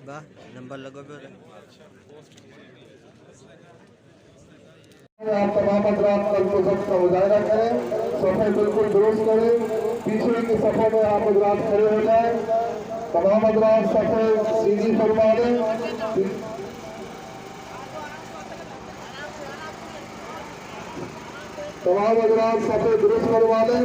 वाह नंबर लगो पे आप तमाम हजरात कल को सब का मुजाहिदा करें, सफे बिल्कुल दुरुस्त करें, पीछे के सफे में आप हजरात खड़े हो जाए, तमाम हजरात सफे सीधी फरमा दें। तमाम हजरात सफे दुरुस्त करवा लें।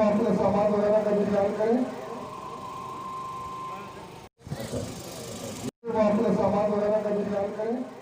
अपने सामान वगैरह का इंतजाम करें, अपने सामान वगैरह का इंतजाम करें।